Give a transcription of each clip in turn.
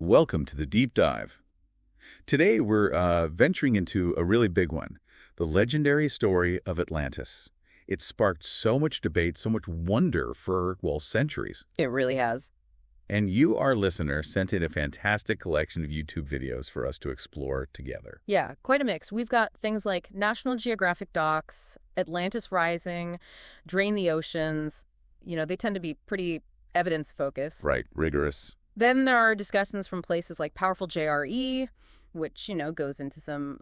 Welcome to the Deep Dive. Today we're venturing into a really big one, the legendary story of Atlantis. It sparked so much debate, so much wonder for, well, centuries. It really has. And you, our listener, sent in a fantastic collection of YouTube videos for us to explore together. Yeah, quite a mix. We've got things like National Geographic docs, Atlantis Rising, Drain the Oceans. You know, they tend to be pretty evidence-focused. Right, rigorous. Then there are discussions from places like Powerful JRE, which, goes into some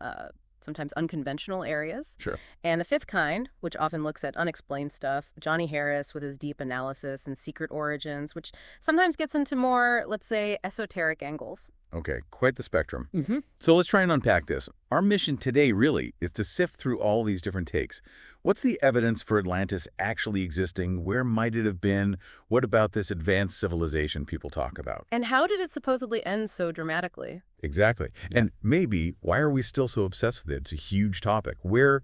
sometimes unconventional areas. Sure. And The Fifth Kind, which often looks at unexplained stuff. Johnny Harris with his deep analysis and secret origins, which sometimes gets into more, let's say, esoteric angles. Okay, quite the spectrum. Mm-hmm. So let's try and unpack this. Our mission today really is to sift through all these different takes. What's the evidence for Atlantis actually existing? Where might it have been? What about this advanced civilization people talk about? And how did it supposedly end so dramatically? Exactly. Yeah. And maybe, why are we still so obsessed with it? It's a huge topic. Where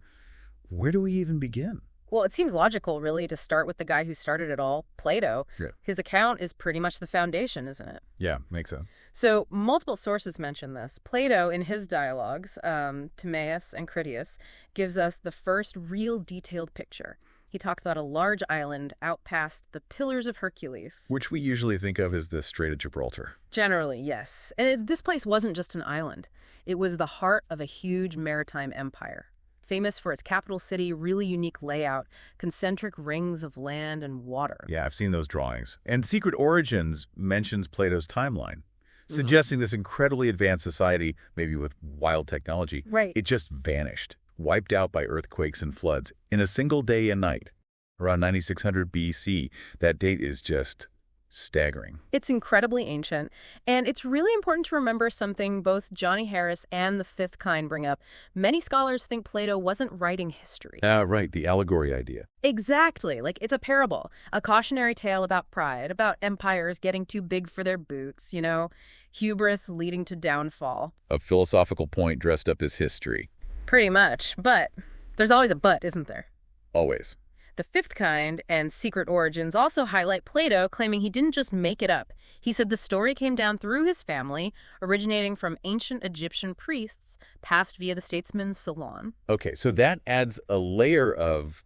do we even begin? Well, it seems logical, really, to start with the guy who started it all, Plato. Yeah. His account is pretty much the foundation, isn't it? Yeah, makes sense. So multiple sources mention this. Plato, in his dialogues, Timaeus and Critias, gives us the first real detailed picture. He talks about a large island out past the Pillars of Hercules. Which we usually think of as the Strait of Gibraltar. Generally, yes. And this place wasn't just an island. It was the heart of a huge maritime empire. Famous for its capital city, really unique layout, concentric rings of land and water. Yeah, I've seen those drawings. And Secret Origins mentions Plato's timeline, suggesting this incredibly advanced society, maybe with wild technology, right. It just vanished, wiped out by earthquakes and floods in a single day and night, around 9600 BC. That date is just staggering. It's incredibly ancient, and it's really important to remember something both Johnny Harris and The Fifth Kind bring up. Many scholars think Plato wasn't writing history. Right, the allegory idea. Exactly. Like, it's a parable, a cautionary tale about pride, about empires getting too big for their boots, hubris leading to downfall. A philosophical point dressed up as history. Pretty much. But there's always a but, isn't there? Always. The Fifth Kind and Secret Origins also highlight Plato, claiming he didn't just make it up. He said the story came down through his family, originating from ancient Egyptian priests, passed via the statesman Solon. Okay, so that adds a layer of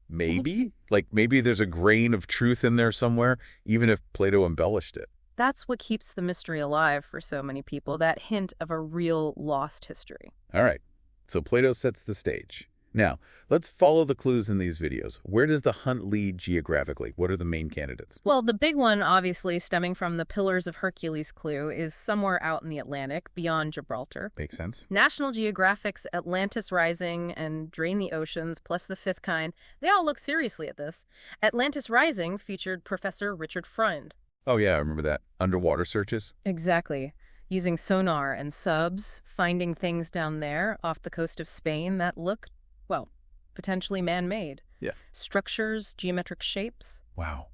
maybe? Like maybe there's a grain of truth in there somewhere, even if Plato embellished it. That's what keeps the mystery alive for so many people, that hint of a real lost history. All right, so Plato sets the stage. Now, let's follow the clues in these videos. Where does the hunt lead geographically? What are the main candidates? Well, the big one, obviously, stemming from the Pillars of Hercules clue, is somewhere out in the Atlantic, beyond Gibraltar. Makes sense. National Geographic's Atlantis Rising and Drain the Oceans, plus The Fifth Kind, they all look seriously at this. Atlantis Rising featured Professor Richard Freund. Oh, yeah, I remember that. Underwater searches? Exactly. Using sonar and subs, finding things down there off the coast of Spain that looked, well, potentially man-made. Yeah. Structures, geometric shapes. Wow.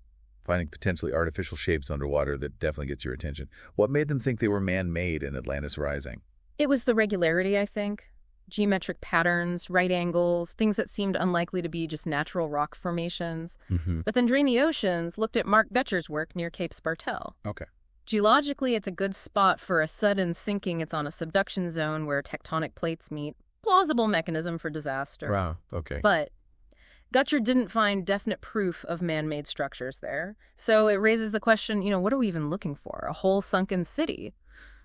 Finding potentially artificial shapes underwater, that definitely gets your attention. What made them think they were man-made in Atlantis Rising? It was the regularity, I think. Geometric patterns, right angles, things that seemed unlikely to be just natural rock formations. But then Drain the Oceans looked at Mark Gutcher's work near Cape Spartel. Okay. Geologically, it's a good spot for a sudden sinking. It's on a subduction zone where tectonic plates meet. Plausible mechanism for disaster. Wow, okay. But Gutcher didn't find definite proof of man-made structures there. So it raises the question, what are we even looking for? A whole sunken city?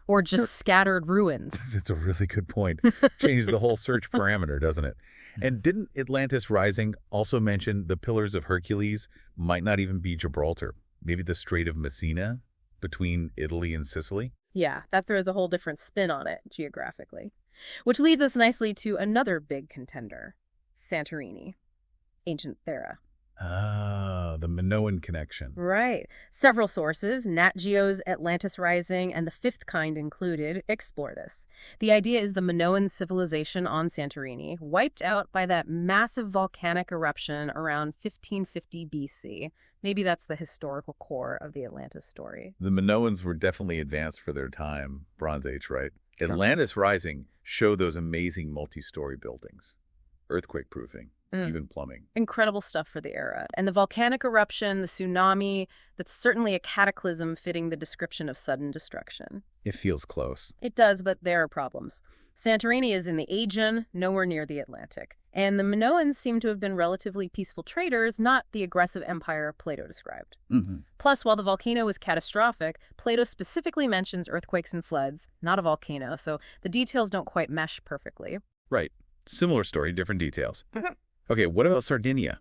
Or just scattered ruins? That's a really good point. Changes the whole search parameter, doesn't it? And didn't Atlantis Rising also mention the Pillars of Hercules might not even be Gibraltar? Maybe the Strait of Messina between Italy and Sicily? Yeah, that throws a whole different spin on it, geographically. Which leads us nicely to another big contender, Santorini, ancient Thera. Ah, the Minoan connection. Right. Several sources, Nat Geo's Atlantis Rising and The Fifth Kind included, explore this. The idea is the Minoan civilization on Santorini, wiped out by that massive volcanic eruption around 1550 BC. Maybe that's the historical core of the Atlantis story. The Minoans were definitely advanced for their time, Bronze Age, right? Atlantis Rising showed those amazing multi-story buildings, earthquake-proofing. even plumbing. Incredible stuff for the era. And the volcanic eruption, the tsunami, that's certainly a cataclysm fitting the description of sudden destruction. It feels close. It does, but there are problems. Santorini is in the Aegean, nowhere near the Atlantic. And the Minoans seem to have been relatively peaceful traders, not the aggressive empire Plato described. Plus, while the volcano was catastrophic, Plato specifically mentions earthquakes and floods, not a volcano, so the details don't quite mesh perfectly. Right. Similar story, different details. Okay, what about Sardinia?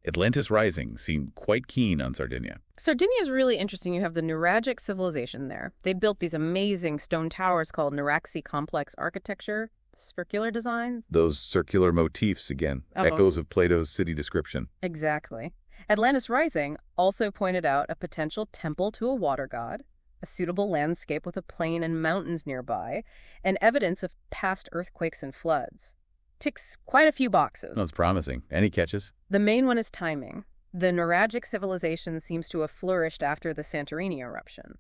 Atlantis Rising seemed quite keen on Sardinia. Sardinia is really interesting. You have the Nuragic civilization there. They built these amazing stone towers called Nuraxi complex architecture, circular designs. Those circular motifs again, echoes of Plato's city description. Exactly. Atlantis Rising also pointed out a potential temple to a water god, a suitable landscape with a plain and mountains nearby, and evidence of past earthquakes and floods. Ticks quite a few boxes. That's promising. Any catches? The main one is timing. The Nuragic civilization seems to have flourished after the Santorini eruption.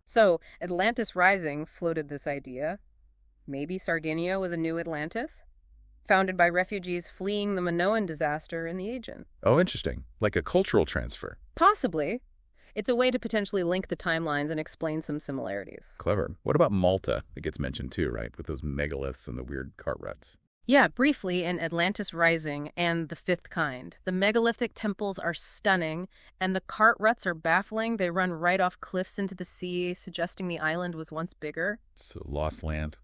So Atlantis Rising floated this idea. Maybe Sardinia was a new Atlantis? Founded by refugees fleeing the Minoan disaster in the Aegean. Oh, interesting. Like a cultural transfer. Possibly. It's a way to potentially link the timelines and explain some similarities. Clever. What about Malta? It gets mentioned too, right? With those megaliths and the weird cart ruts. Yeah, briefly in Atlantis Rising and The Fifth Kind. The megalithic temples are stunning, and the cart ruts are baffling. They run right off cliffs into the sea, suggesting the island was once bigger. So lost land?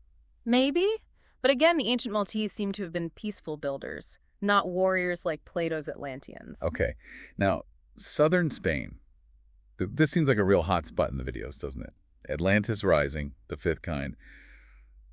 Maybe. But again, the ancient Maltese seem to have been peaceful builders, not warriors like Plato's Atlanteans. Okay. Now, southern Spain. This seems like a real hot spot in the videos, doesn't it? Atlantis Rising, The Fifth Kind.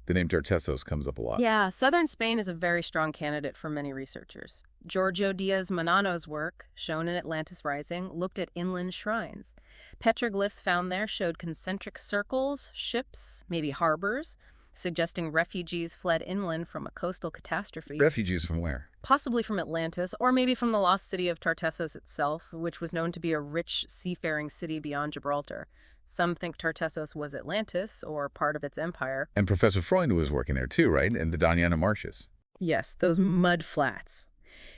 The name Tartessos comes up a lot. Yeah, southern Spain is a very strong candidate for many researchers. Giorgio Diaz-Manano's work, shown in Atlantis Rising, looked at inland shrines. Petroglyphs found there showed concentric circles, ships, maybe harbors, suggesting refugees fled inland from a coastal catastrophe. Refugees from where? Possibly from Atlantis, or maybe from the lost city of Tartessos itself, which was known to be a rich seafaring city beyond Gibraltar. Some think Tartessos was Atlantis, or part of its empire. And Professor Freund was working there too, right? In the Daniana Marshes. Yes, those mud flats.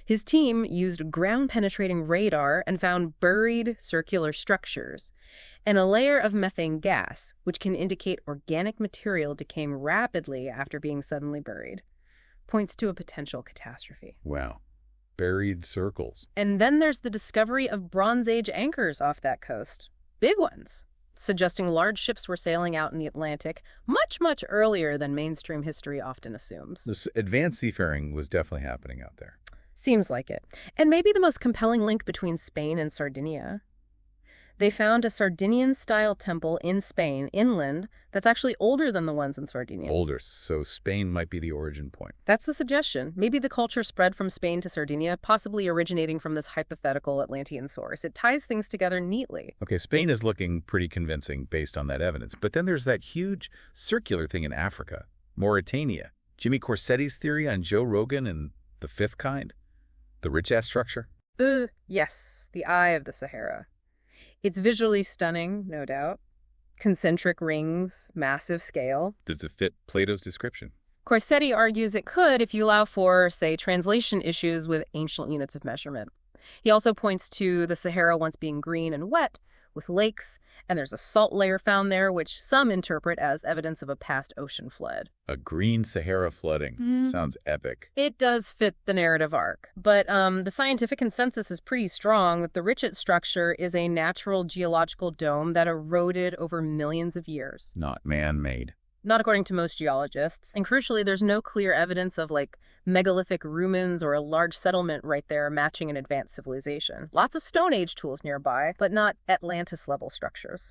His team used ground-penetrating radar and found buried circular structures and a layer of methane gas, which can indicate organic material decaying rapidly after being suddenly buried. Points to a potential catastrophe. Wow. Buried circles. And then there's the discovery of Bronze Age anchors off that coast. Big ones, suggesting large ships were sailing out in the Atlantic much, much earlier than mainstream history often assumes. This advanced seafaring was definitely happening out there. Seems like it. And maybe the most compelling link between Spain and Sardinia. They found a Sardinian-style temple in Spain, inland, that's actually older than the ones in Sardinia. Older, so Spain might be the origin point. That's the suggestion. Maybe the culture spread from Spain to Sardinia, possibly originating from this hypothetical Atlantean source. It ties things together neatly. Okay, Spain is looking pretty convincing based on that evidence. But then there's that huge circular thing in Africa, Mauritania. Jimmy Corsetti's theory on Joe Rogan and The Fifth Kind? The rich-ass structure? Yes, the Eye of the Sahara. It's visually stunning, no doubt. Concentric rings, massive scale. Does it fit Plato's description? Corsetti argues it could if you allow for, say, translation issues with ancient units of measurement. He also points to the Sahara once being green and wet, with lakes, and there's a salt layer found there, which some interpret as evidence of a past ocean flood. A green Sahara flooding. Sounds epic. It does fit the narrative arc, but the scientific consensus is pretty strong that the Richet structure is a natural geological dome that eroded over millions of years. Not man-made. Not according to most geologists. And crucially, there's no clear evidence of, megalithic ruins or a large settlement right there matching an advanced civilization. Lots of Stone Age tools nearby, but not Atlantis-level structures.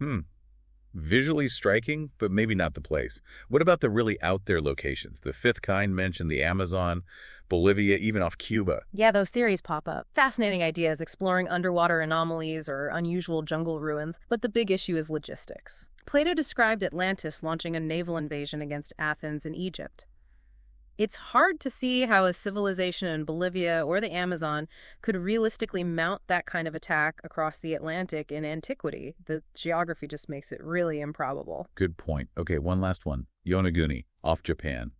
Visually striking, but maybe not the place. What about the really out-there locations? The Fifth Kind mentioned the Amazon, Bolivia, even off Cuba. Yeah, those theories pop up. Fascinating ideas exploring underwater anomalies or unusual jungle ruins, but the big issue is logistics. Plato described Atlantis launching a naval invasion against Athens and Egypt. It's hard to see how a civilization in Bolivia or the Amazon could realistically mount that kind of attack across the Atlantic in antiquity. The geography just makes it really improbable. Good point. Okay, one last one. Yonaguni, off Japan.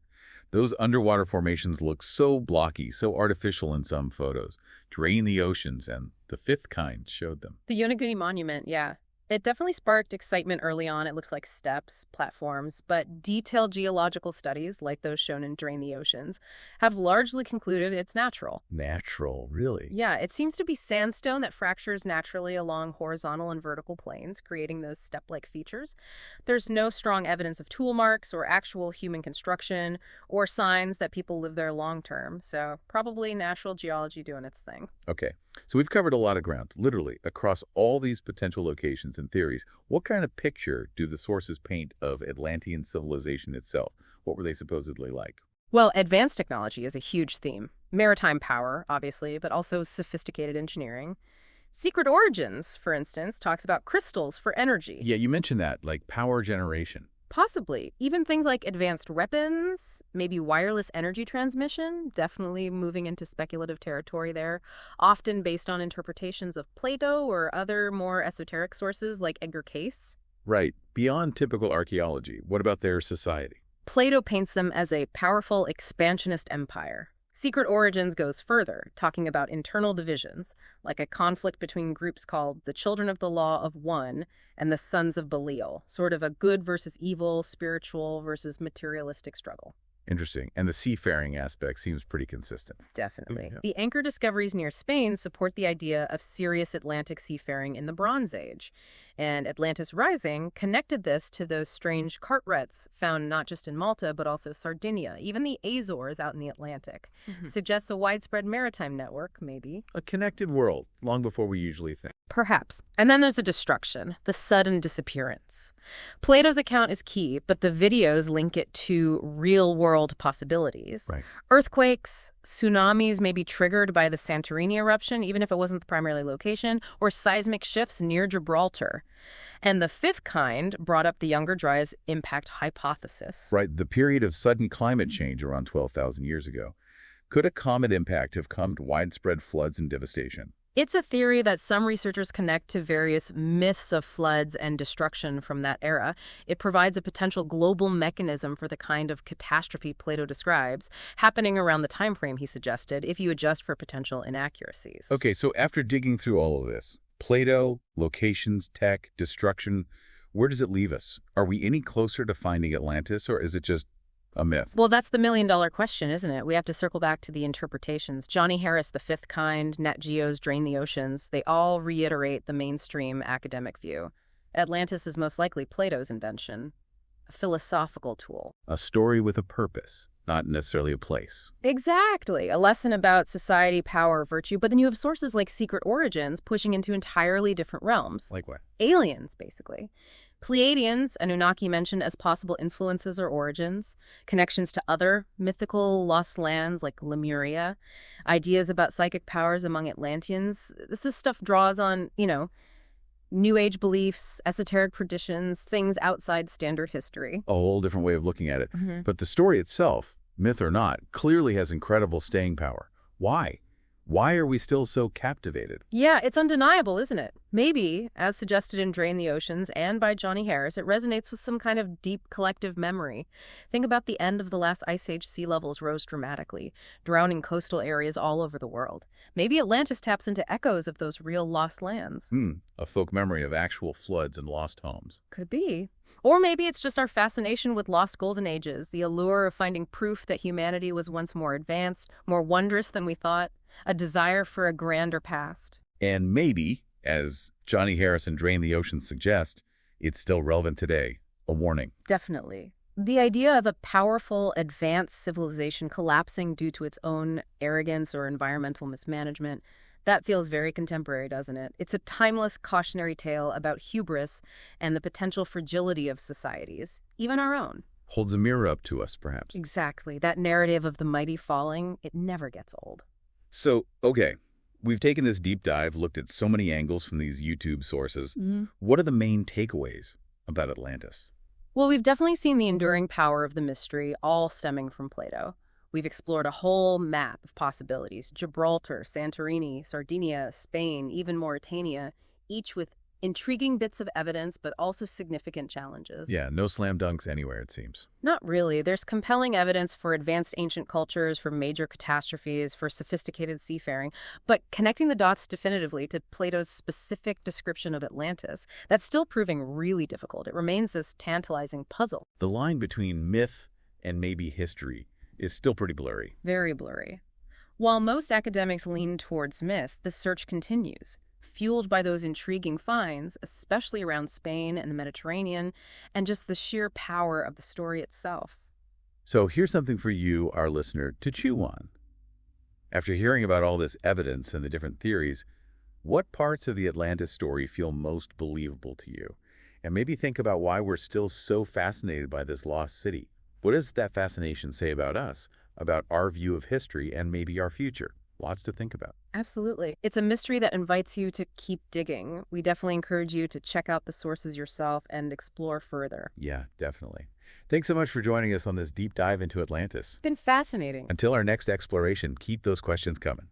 Those underwater formations look so blocky, so artificial in some photos. Drain the oceans, and the fifth kind showed them. The Yonaguni Monument, yeah. It definitely sparked excitement early on. It looks like steps, platforms, but detailed geological studies, like those shown in Drain the Oceans, have largely concluded it's natural. Natural, really? Yeah, it seems to be sandstone that fractures naturally along horizontal and vertical planes, creating those step-like features. There's no strong evidence of tool marks or actual human construction or signs that people live there long-term, so probably natural geology doing its thing. Okay, so we've covered a lot of ground, literally, across all these potential locations and theories. What kind of picture do the sources paint of Atlantean civilization itself? What were they supposedly like? Well, advanced technology is a huge theme. Maritime power, obviously, but also sophisticated engineering. Secret Origins, for instance, talks about crystals for energy. Yeah, you mentioned that, like power generation. Possibly. Even things like advanced weapons, maybe wireless energy transmission, definitely moving into speculative territory there, often based on interpretations of Plato or other more esoteric sources like Edgar Cayce. Right. Beyond typical archaeology, what about their society? Plato paints them as a powerful expansionist empire. Secret Origins goes further, talking about internal divisions, like a conflict between groups called the Children of the Law of One and the Sons of Belial, sort of a good versus evil, spiritual versus materialistic struggle. Interesting. And the seafaring aspect seems pretty consistent. Definitely. Yeah. The anchor discoveries near Spain support the idea of serious Atlantic seafaring in the Bronze Age. And Atlantis Rising connected this to those strange cartwrights found not just in Malta, but also Sardinia, even the Azores out in the Atlantic. Suggests a widespread maritime network, maybe. A connected world, long before we usually think. Perhaps. And then there's the destruction, the sudden disappearance. Plato's account is key, but the videos link it to real-world possibilities. Right. Earthquakes, tsunamis may be triggered by the Santorini eruption, even if it wasn't the primary location, or seismic shifts near Gibraltar. And the fifth kind brought up the Younger Dryas impact hypothesis. Right, the period of sudden climate change around 12,000 years ago. Could a comet impact have come to widespread floods and devastation? It's a theory that some researchers connect to various myths of floods and destruction from that era. It provides a potential global mechanism for the kind of catastrophe Plato describes, happening around the time frame he suggested, if you adjust for potential inaccuracies. Okay, so after digging through all of this, Plato, locations, tech, destruction, where does it leave us? Are we any closer to finding Atlantis, or is it just a myth? Well, that's the million-dollar question, isn't it? We have to circle back to the interpretations. Johnny Harris, The Fifth Kind, Nat Geo's Drain the Oceans, they all reiterate the mainstream academic view. Atlantis is most likely Plato's invention, a philosophical tool. A story with a purpose, not necessarily a place. Exactly. A lesson about society, power, virtue. But then you have sources like Secret Origins pushing into entirely different realms. Like what? Aliens, basically. Pleiadians, Anunnaki mentioned as possible influences or origins, connections to other mythical lost lands like Lemuria, ideas about psychic powers among Atlanteans. This stuff draws on, New Age beliefs, esoteric traditions, things outside standard history. A whole different way of looking at it. But the story itself, myth or not, clearly has incredible staying power. Why? Why are we still so captivated? Yeah, it's undeniable, isn't it? Maybe, as suggested in Drain the Oceans and by Johnny Harris, it resonates with some kind of deep collective memory. Think about the end of the last ice age. Sea levels rose dramatically, drowning coastal areas all over the world. Maybe Atlantis taps into echoes of those real lost lands. A folk memory of actual floods and lost homes. Could be. Or maybe it's just our fascination with lost golden ages, the allure of finding proof that humanity was once more advanced, more wondrous than we thought, a desire for a grander past. And maybe, as Johnny Harris and Drain the Oceans suggest, it's still relevant today. A warning. Definitely. The idea of a powerful, advanced civilization collapsing due to its own arrogance or environmental mismanagement, that feels very contemporary, doesn't it? It's a timeless cautionary tale about hubris and the potential fragility of societies, even our own. Holds a mirror up to us, perhaps. Exactly. That narrative of the mighty falling, it never gets old. So, okay, we've taken this deep dive, looked at so many angles from these YouTube sources. What are the main takeaways about Atlantis? Well, we've definitely seen the enduring power of the mystery, all stemming from Plato. We've explored a whole map of possibilities: Gibraltar, Santorini, Sardinia, Spain, even Mauritania, each with Intriguing bits of evidence, but also significant challenges. Yeah, no slam dunks anywhere, it seems. Not really. There's compelling evidence for advanced ancient cultures, for major catastrophes, for sophisticated seafaring, but connecting the dots definitively to Plato's specific description of Atlantis, that's still proving really difficult. It remains this tantalizing puzzle. The line between myth and maybe history is still pretty blurry. Very blurry. While most academics lean towards myth, the search continues, fueled by those intriguing finds, especially around Spain and the Mediterranean, and just the sheer power of the story itself. So here's something for you, our listener, to chew on. After hearing about all this evidence and the different theories, what parts of the Atlantis story feel most believable to you? And maybe think about why we're still so fascinated by this lost city. What does that fascination say about us, about our view of history and maybe our future? Lots to think about. Absolutely. It's a mystery that invites you to keep digging. We definitely encourage you to check out the sources yourself and explore further. Yeah, definitely. Thanks so much for joining us on this deep dive into Atlantis. It's been fascinating. Until our next exploration, keep those questions coming.